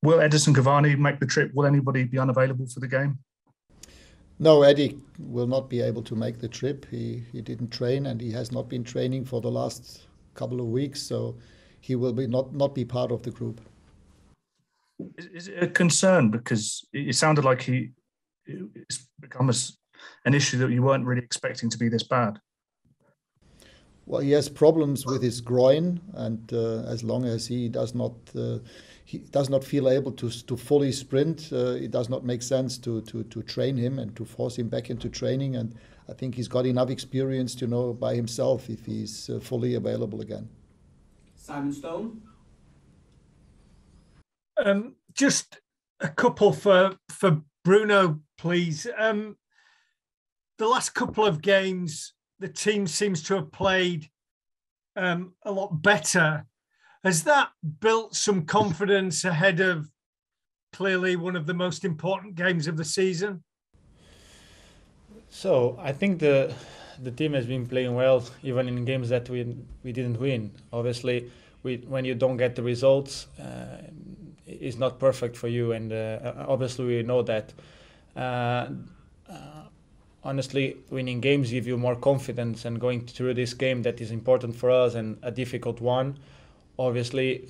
Will Edison Cavani make the trip? Will anybody be unavailable for the game? No, Eddie will not be able to make the trip. He didn't train, and he has not been training for the last couple of weeks, so he will not be part of the group. Is it a concern? Because it sounded like it's become an issue that you weren't really expecting to be this bad. Well, he has problems with his groin, and as long as he does not feel able to fully sprint, it does not make sense to train him and to force him back into training. And I think he's got enough experience to know by himself if he's fully available again. Simon Stone. Just a couple for Bruno, please. The last couple of games, the team seems to have played a lot better. Has that built some confidence ahead of clearly one of the most important games of the season? So I think the team has been playing well, even in games that we didn't win. Obviously, when you don't get the results, it's not perfect for you, and obviously we know that. Honestly, winning games give you more confidence, and going through this game that is important for us and a difficult one. Obviously,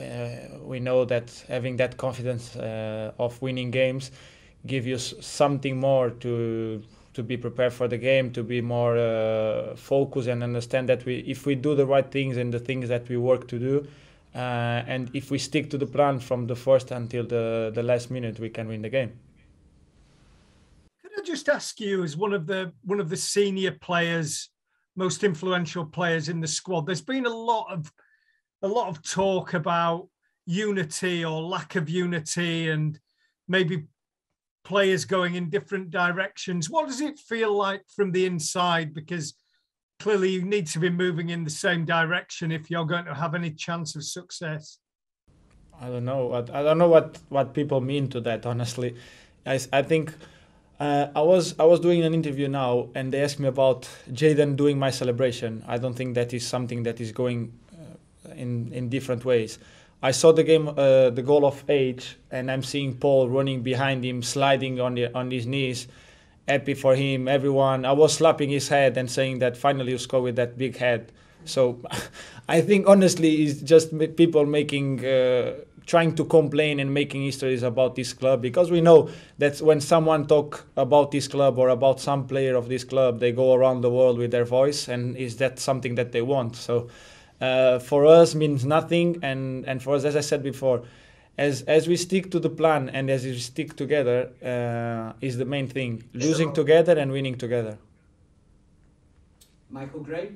we know that having that confidence of winning games give you something more to be prepared for the game, to be more focused and understand that if we do the right things and the things that we work to do, and if we stick to the plan from the first until the last minute, we can win the game. Could I just ask you, as one of the senior players, most influential players in the squad, there's been a lot of talk about unity or lack of unity, and maybe players going in different directions. What does it feel like from the inside? Because clearly you need to be moving in the same direction if you're going to have any chance of success. I don't know what people mean to that, honestly. I think I was doing an interview now, and they asked me about Jadon doing my celebration. I don't think that is something that is going in different ways. I saw the game, the goal of H, and I'm seeing Paul running behind him, sliding on his knees, happy for him, everyone. I was slapping his head and saying that finally you score with that big head. So I think honestly it's just people trying to complain and making histories about this club, because we know that when someone talk about this club or about some player of this club, they go around the world with their voice, and is that something that they want? So for us means nothing, and for us, as I said before, as we stick to the plan and as we stick together is the main thing. Losing together and winning together. Michael Gray.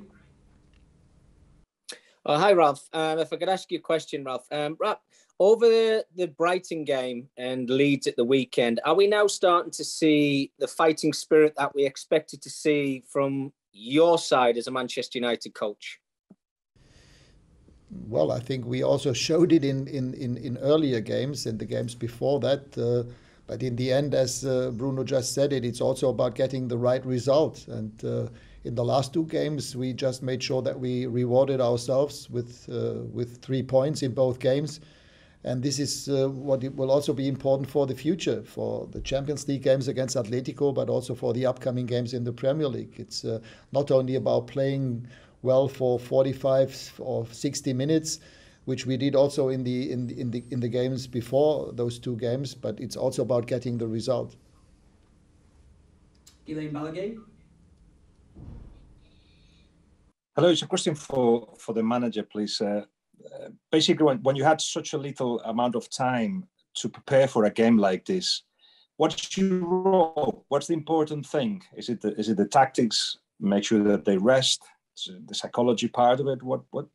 Hi, Ralf. If I could ask you a question, Ralf. Ralf, over the Brighton game and Leeds at the weekend, are we now starting to see the fighting spirit that we expected to see from your side as a Manchester United coach? Well, I think we also showed it in earlier games and the games before that. But in the end, as Bruno just said it's also about getting the right result. And in the last two games, we just made sure that we rewarded ourselves with 3 points in both games. And this is what it will also be important for the future, for the Champions League games against Atletico, but also for the upcoming games in the Premier League. It's not only about playing well for 45 or 60 minutes, which we did also in the games before those two games, but it's also about getting the result. Elaine Balaguer. Hello, it's a question for the manager, please. Basically, when you had such a little amount of time to prepare for a game like this, what's your role? What's the important thing? Is it the tactics? Make sure that they rest. The psychology part of it.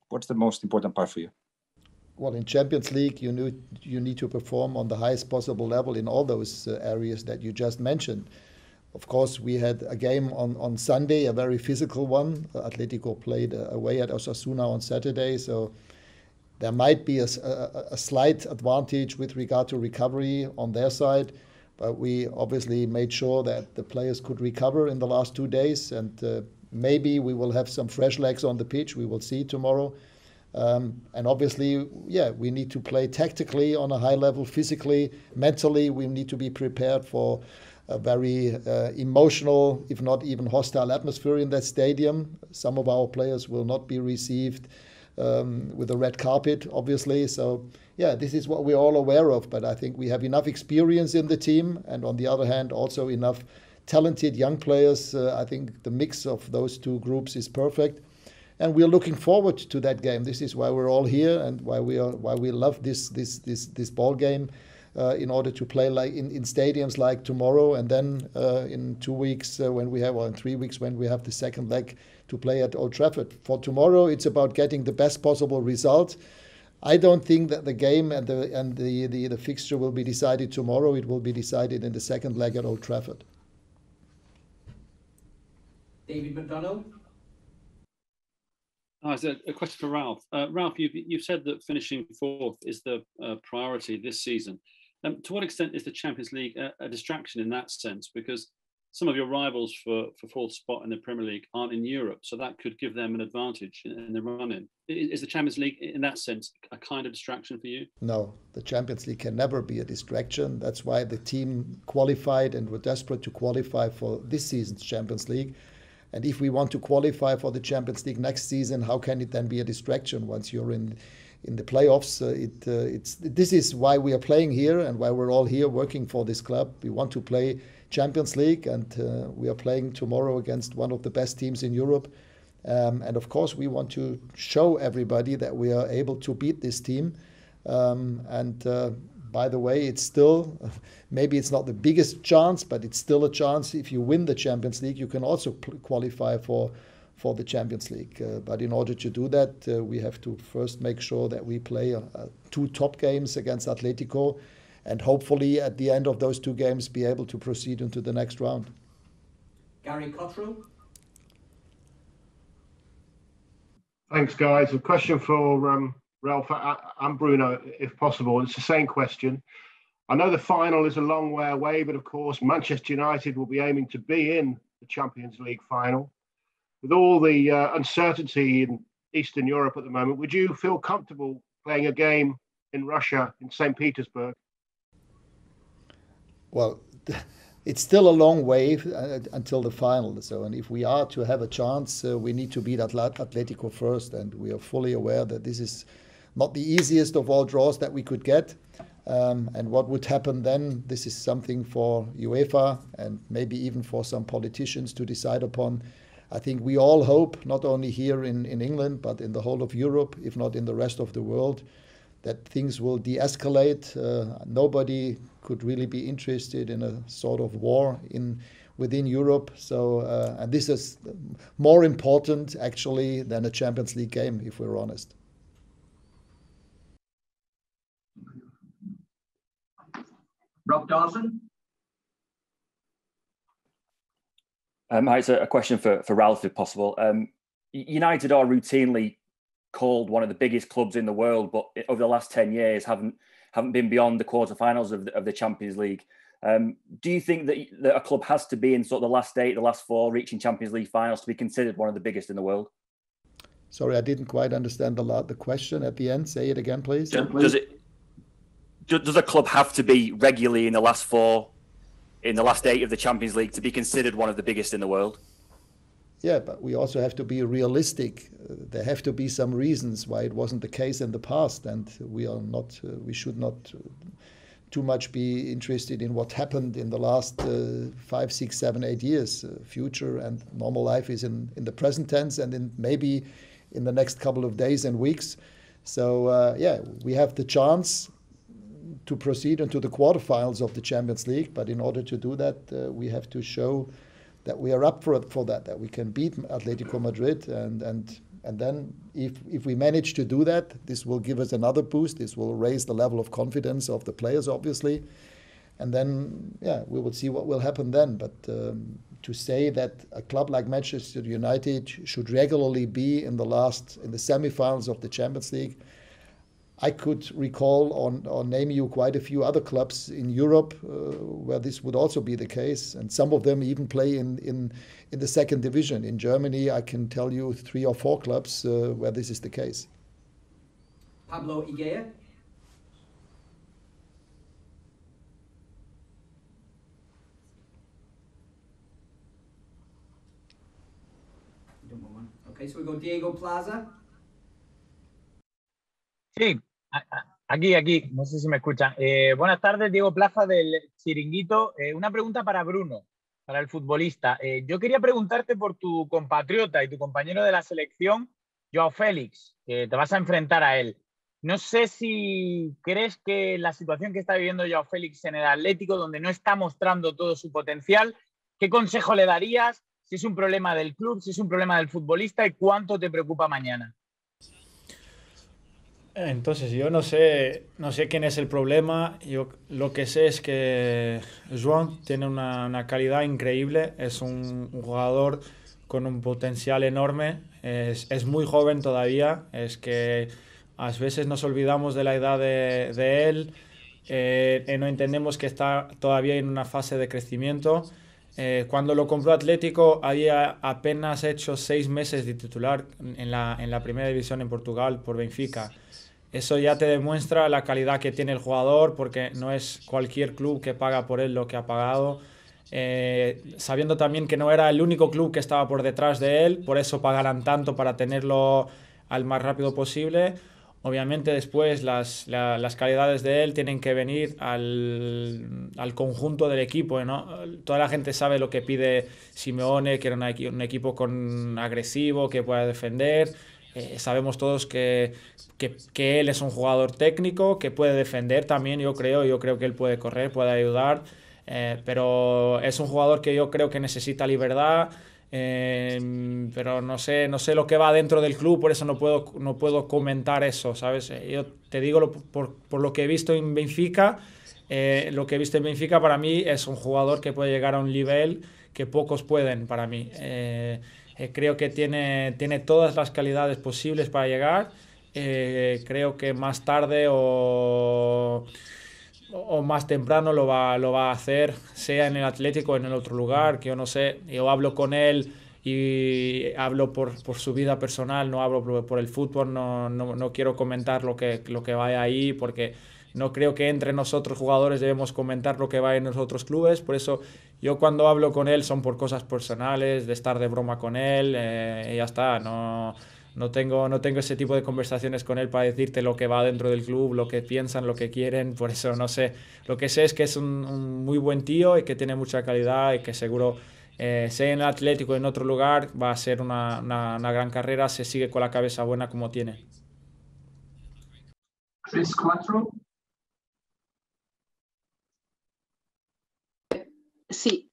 What's the most important part for you? Well, in Champions League, you need to perform on the highest possible level in all those areas that you just mentioned. Of course, we had a game on Sunday, a very physical one. Atletico played away at Osasuna on Saturday, so there might be a slight advantage with regard to recovery on their side, but we obviously made sure that the players could recover in the last 2 days, and maybe we will have some fresh legs on the pitch. We will see tomorrow. And obviously, yeah, we need to play tactically on a high level, physically, mentally. We need to be prepared for a very emotional, if not even hostile atmosphere in that stadium. Some of our players will not be received with a red carpet, obviously. So, yeah, this is what we're all aware of. But I think we have enough experience in the team, and on the other hand, also enough talented young players. I think the mix of those two groups is perfect. And we're looking forward to that game. This is why we're all here and why we love this ball game. In order to play like in stadiums like tomorrow, and then in 2 weeks when we have, or in 3 weeks when we have the second leg to play at Old Trafford. For tomorrow, it's about getting the best possible result. I don't think that the game and the fixture will be decided tomorrow. It will be decided in the second leg at Old Trafford. David McDonald. Hi, a question for Ralf. Ralf, you've said that finishing fourth is the priority this season. To what extent is the Champions League a distraction in that sense? Because some of your rivals for fourth spot in the Premier League aren't in Europe, so that could give them an advantage in the run-in. Is the Champions League, in that sense, a kind of distraction for you? No, the Champions League can never be a distraction. That's why the team qualified and were desperate to qualify for this season's Champions League. And if we want to qualify for the Champions League next season, how can it then be a distraction once you're in the playoffs? This is why we are playing here and why we're all here working for this club. We want to play Champions League, and we are playing tomorrow against one of the best teams in Europe. And of course, we want to show everybody that we are able to beat this team. By the way, it's still, maybe it's not the biggest chance, but it's still a chance. If you win the Champions League, you can also qualify for the Champions League. But in order to do that, we have to first make sure that we play 2 top games against Atletico, and hopefully at the end of those 2 games be able to proceed into the next round. Gary Cottrell. Thanks, guys. A question for Ralf and Bruno, if possible. It's the same question. I know the final is a long way away, but of course Manchester United will be aiming to be in the Champions League final. With all the uncertainty in Eastern Europe at the moment, would you feel comfortable playing a game in Russia, in St. Petersburg? Well, it's still a long way until the final. So, and if we are to have a chance, we need to beat Atletico first. And we are fully aware that this is not the easiest of all draws that we could get. And what would happen then, this is something for UEFA and maybe even for some politicians to decide upon. I think we all hope, not only here in England, but in the whole of Europe, if not in the rest of the world, that things will de-escalate. Nobody could really be interested in a sort of war within Europe. So, and this is more important, actually, than a Champions League game, if we're honest. Rob Dawson. Hi, it's a question for Ralf, if possible. United are routinely called one of the biggest clubs in the world, but over the last 10 years haven't been beyond the quarterfinals of the Champions League. Do you think that a club has to be in sort of the last 8, the last 4, reaching Champions League finals to be considered one of the biggest in the world? Sorry, I didn't quite understand the question at the end. Say it again, please. Does a club have to be regularly in the last 4, in the last 8 of the Champions League to be considered one of the biggest in the world? Yeah, but we also have to be realistic. There have to be some reasons why it wasn't the case in the past, and we should not too much be interested in what happened in the last 5, 6, 7, 8 years. Future and normal life is in the present tense, and maybe in the next couple of days and weeks. So yeah, we have the chance to proceed into the quarterfinals of the Champions League, but in order to do that, we have to show that we are up for that we can beat Atletico Madrid, and then if we manage to do that, this will give us another boost. This will raise the level of confidence of the players, obviously, and then yeah, we will see what will happen then. But to say that a club like Manchester United should regularly be in the semi-finals of the Champions League, I could recall or name you quite a few other clubs in Europe where this would also be the case, and some of them even play in the second division. In Germany, I can tell you 3 or 4 clubs where this is the case. Pablo Higuera. Okay, so we go Diego Plaza. Sí, aquí, no sé si me escuchan. Buenas tardes, Diego Plaza del Chiringuito. Una pregunta para Bruno, para el futbolista. Yo quería preguntarte por tu compatriota y tu compañero de la selección, Joao Félix, que te vas a enfrentar a él. No sé si crees que la situación que está viviendo Joao Félix en el Atlético, donde no está mostrando todo su potencial, ¿qué consejo le darías? Si es un problema del club, si es un problema del futbolista y cuánto te preocupa mañana. Entonces, yo no sé quién es el problema. Yo lo que sé es que Joan tiene una calidad increíble. Es un jugador con un potencial enorme. Es muy joven todavía. Es que a veces nos olvidamos de la edad de él. No entendemos que está todavía en una fase de crecimiento. Cuando lo compró Atlético había apenas hecho 6 meses de titular en la primera división en Portugal por Benfica. Eso ya te demuestra la calidad que tiene el jugador, porque no es cualquier club que paga por él lo que ha pagado. Sabiendo también que no era el único club que estaba por detrás de él, por eso pagarán tanto para tenerlo al más rápido posible. Obviamente después las calidades de él tienen que venir al conjunto del equipo, ¿no? Toda la gente sabe lo que pide Simeone, que era un equipo agresivo, que pueda defender. Sabemos todos que él es un jugador técnico, que puede defender también, yo creo que él puede correr, puede ayudar, pero es un jugador que yo creo que necesita libertad, pero no sé lo que va dentro del club, por eso no puedo comentar eso, ¿sabes? Yo te digo por lo que he visto en Benfica. Lo que he visto en Benfica para mí es un jugador que puede llegar a un nivel que pocos pueden para mí. Creo que tiene todas las calidades posibles para llegar. Creo que más tarde o más temprano lo va a hacer, sea en el Atlético o en el otro lugar, que yo no sé. Yo hablo con él y hablo por su vida personal, no hablo por el fútbol, no quiero comentar lo que vaya ahí, porque no creo que entre nosotros jugadores debemos comentar lo que va en los otros clubes. Por eso yo cuando hablo con él son por cosas personales, de estar de broma con él, y ya está. No tengo ese tipo de conversaciones con él para decirte lo que va dentro del club, lo que piensan, lo que quieren. Por eso no sé. Lo que sé es que es un muy buen tío y que tiene mucha calidad y que seguro, sea en el Atlético o en otro lugar, va a ser una gran carrera. Se sigue con la cabeza buena como tiene. Chris Quattro. Sí,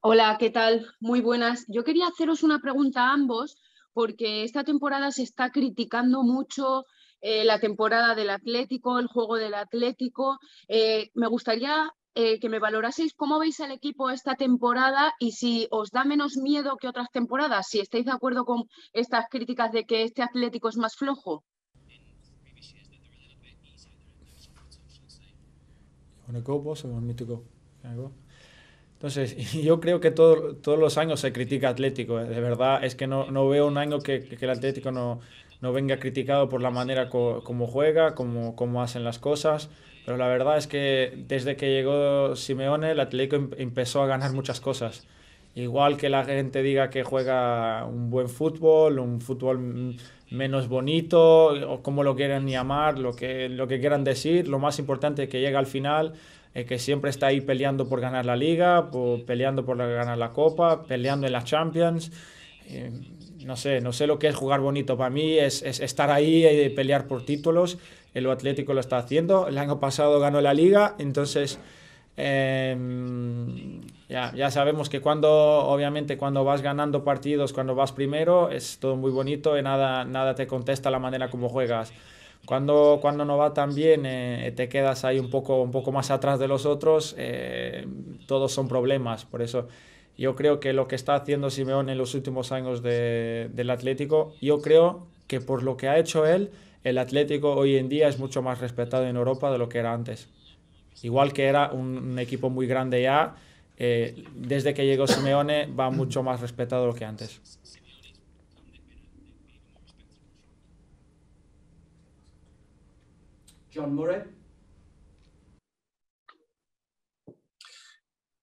hola, ¿qué tal? Muy buenas. Yo quería haceros una pregunta a ambos, porque esta temporada se está criticando mucho la temporada del Atlético, el juego del Atlético. Me gustaría que me valoraseis cómo veis al equipo esta temporada y si os da menos miedo que otras temporadas, si estáis de acuerdo con estas críticas de que este Atlético es más flojo. Entonces, yo creo que todos los años se critica Atlético. De verdad, es que no veo un año que el Atlético no venga criticado por la manera como juega, como hacen las cosas. Pero la verdad es que desde que llegó Simeone, el Atlético empezó a ganar muchas cosas. Igual que la gente diga que juega un buen fútbol, un fútbol menos bonito, o como lo quieran llamar, lo que quieran decir, lo más importante es que llega al final, que siempre está ahí peleando por ganar la Liga, peleando por ganar la Copa, peleando en la Champions. No sé lo que es jugar bonito. Para mí es estar ahí y pelear por títulos. El Atlético lo está haciendo. El año pasado ganó la Liga, entonces ya sabemos que obviamente cuando vas ganando partidos, cuando vas primero, es todo muy bonito y nada te contesta la manera como juegas. Cuando no va tan bien, te quedas ahí un poco más atrás de los otros, todos son problemas. Por eso yo creo que lo que está haciendo Simeone en los últimos años del Atlético, yo creo que por lo que ha hecho él, el Atlético hoy en día es mucho más respetado en Europa de lo que era antes. Igual que era un equipo muy grande ya, desde que llegó Simeone va mucho más respetado de lo que antes. John Murray.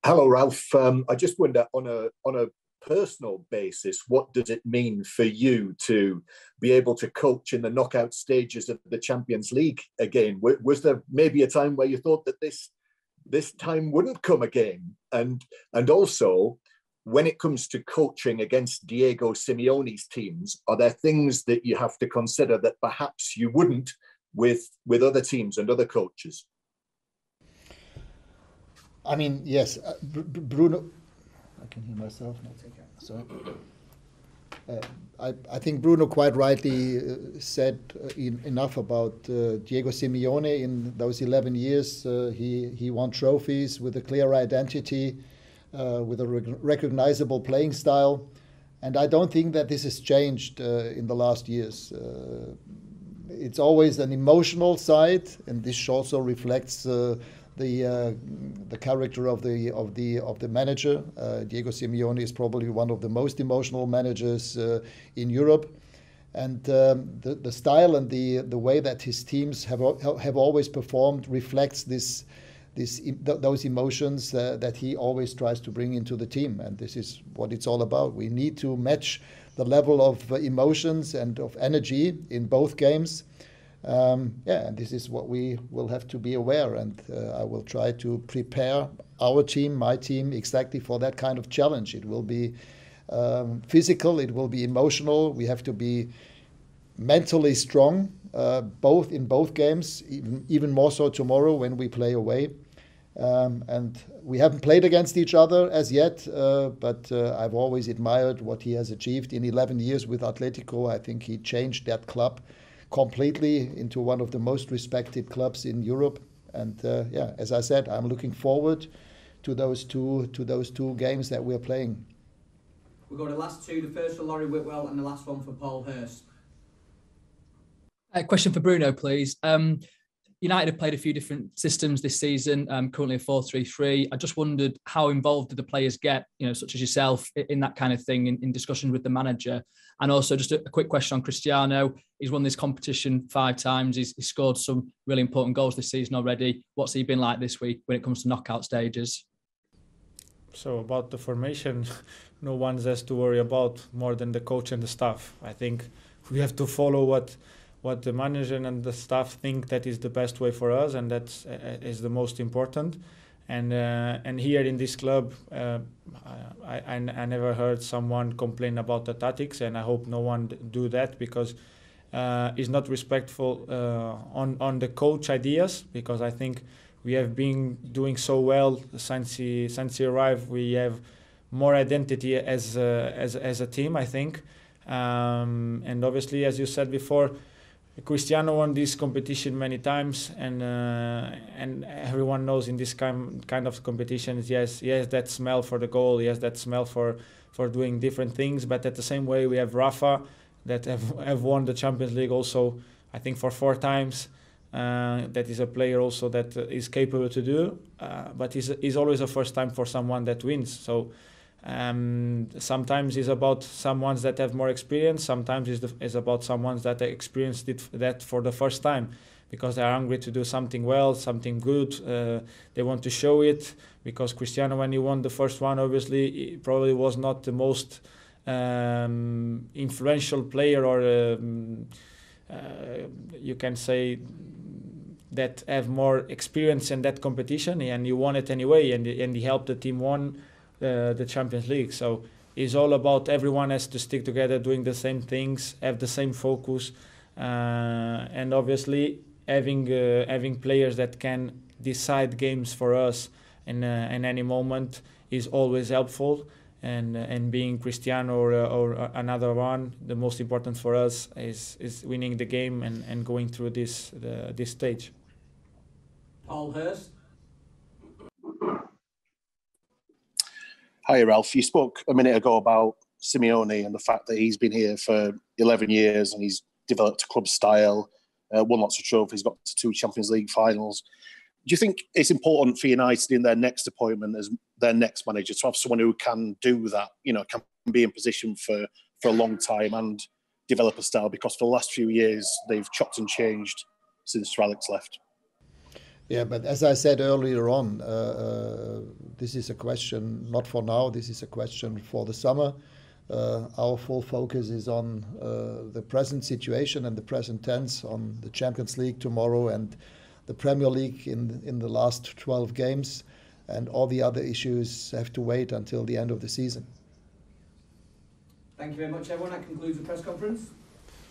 Hello, Ralf. I just wonder, on a personal basis, what does it mean for you to be able to coach in the knockout stages of the Champions League again? Was there maybe a time where you thought that this time wouldn't come again? And also, when it comes to coaching against Diego Simeone's teams, are there things that you have to consider that perhaps you wouldn't with other teams and other coaches? I mean, yes, Bruno. I can hear myself. Sorry. I think Bruno quite rightly said enough about Diego Simeone. In those 11 years, he won trophies with a clear identity, with a recognizable playing style. And I don't think that this has changed in the last years. It's always an emotional side, and this also reflects the character of the manager. Diego Simeone is probably one of the most emotional managers in Europe, and the style and the way that his teams have always performed reflects those emotions that he always tries to bring into the team, and this is what it's all about. We need to match the level of emotions and of energy in both games. And this is what we will have to be aware, and I will try to prepare our team, my team, exactly for that kind of challenge. It will be physical, it will be emotional. We have to be mentally strong, both in both games, even more so tomorrow when we play away. And we haven't played against each other as yet, but I've always admired what he has achieved in 11 years with Atletico. I think he changed that club completely into one of the most respected clubs in Europe. And as I said, I'm looking forward to those two games that we're playing. We'll go to the last two. The first for Laurie Whitwell and the last one for Paul Hurst. A question for Bruno, please. United have played a few different systems this season, currently a 4-3-3. I just wondered how involved do the players get, such as yourself, in that kind of thing, in discussion with the manager? And also just a quick question on Cristiano. He's won this competition 5 times. He's scored some really important goals this season already. What's he been like this week when it comes to knockout stages? So about the formation, no one has to worry about more than the coach and the staff. I think we have to follow what the manager and the staff think that is the best way for us, and that is the most important. And here in this club, I never heard someone complain about the tactics, and I hope no one do that, because it's not respectful on the coach ideas, because I think we have been doing so well since he arrived. We have more identity as a team, I think, and obviously, as you said before, Cristiano won this competition many times, and everyone knows in this kind of competitions, he has that smell for the goal, he has that smell for doing different things. But at the same way, we have Rafa that have won the Champions League also, I think, for 4 times. That is a player also that is capable to do, but is always a first time for someone that wins. So sometimes it's about someone that have more experience, sometimes it's about someone that experienced that for the first time, because they are hungry to do something well, something good. They want to show it, because Cristiano, when he won the first one, obviously he probably was not the most influential player, or you can say that have more experience in that competition, and he won it anyway, and he helped the team won the Champions League. So it's all about everyone has to stick together, doing the same things, have the same focus, and obviously having players that can decide games for us in any moment is always helpful. And being Cristiano or another one, the most important for us is winning the game and going through this stage. Paul Hurst. Hi, Ralf. You spoke a minute ago about Simeone and the fact that he's been here for 11 years and he's developed a club style, won lots of trophies, got to 2 Champions League finals. Do you think it's important for United in their next appointment as their next manager to have someone who can do that, can be in position for a long time and develop a style? Because for the last few years, they've chopped and changed since Alex left. Yeah, but as I said earlier on, this is a question not for now. This is a question for the summer. Our full focus is on the present situation and the present tense, on the Champions League tomorrow and the Premier League in the last 12 games, and all the other issues have to wait until the end of the season. Thank you very much, everyone. That concludes the press conference.